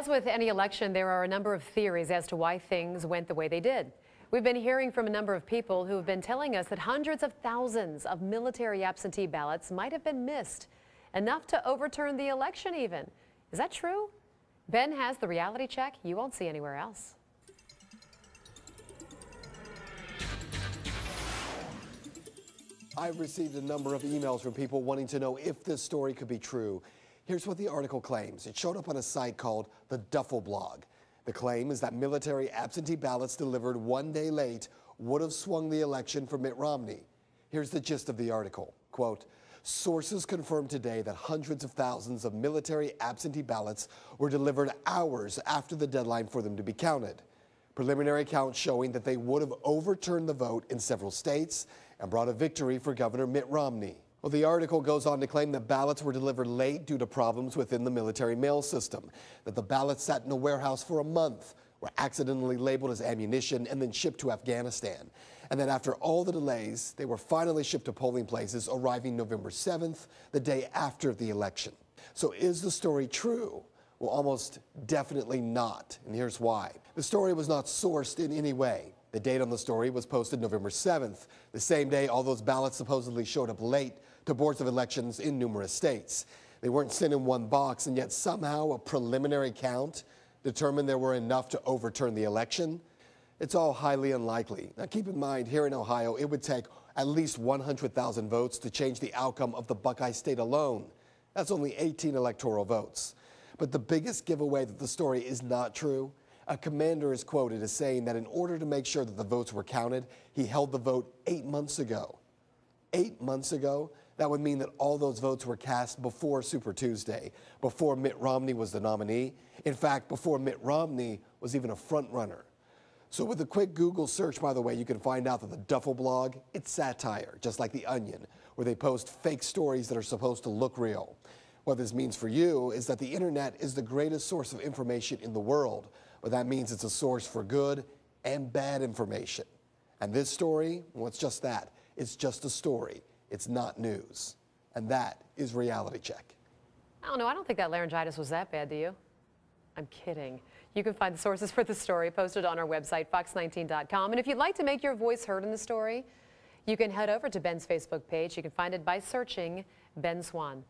As with any election, there are a number of theories as to why things went the way they did. We've been hearing from a number of people who have been telling us that hundreds of thousands of military absentee ballots might have been missed, enough to overturn the election even. Is that true? Ben has the reality check you won't see anywhere else. I've received a number of emails from people wanting to know if this story could be true. Here's what the article claims. It showed up on a site called the Duffel Blog. The claim is that military absentee ballots delivered one day late would have swung the election for Mitt Romney. Here's the gist of the article. Quote, sources confirmed today that hundreds of thousands of military absentee ballots were delivered hours after the deadline for them to be counted. Preliminary counts showing that they would have overturned the vote in several states and brought a victory for Governor Mitt Romney. Well, the article goes on to claim that ballots were delivered late due to problems within the military mail system, that the ballots sat in a warehouse for a month, were accidentally labeled as ammunition and then shipped to Afghanistan, and that after all the delays, they were finally shipped to polling places, arriving November 7th, the day after the election. So is the story true? Well, almost definitely not, and here's why. The story was not sourced in any way. The date on the story was posted November 7th, the same day all those ballots supposedly showed up late to boards of elections in numerous states. They weren't sent in one box, and yet somehow a preliminary count determined there were enough to overturn the election. It's all highly unlikely. Now keep in mind, here in Ohio, it would take at least 100,000 votes to change the outcome of the Buckeye state alone. That's only 18 electoral votes. But the biggest giveaway that the story is not true, a commander is quoted as saying that in order to make sure that the votes were counted, he held the vote 8 months ago. 8 months ago? That would mean that all those votes were cast before Super Tuesday, before Mitt Romney was the nominee. In fact, before Mitt Romney was even a front runner. So with a quick Google search, by the way, you can find out that the Duffel Blog, it's satire, just like The Onion, where they post fake stories that are supposed to look real. What this means for you is that the internet is the greatest source of information in the world, but that means it's a source for good and bad information. And this story, well, it's just that. It's just a story. It's not news. And that is Reality Check. I don't know. I don't think that laryngitis was that bad, do you? I'm kidding. You can find the sources for the story posted on our website, fox19.com. And if you'd like to make your voice heard in the story, you can head over to Ben's Facebook page. You can find it by searching Ben Swan.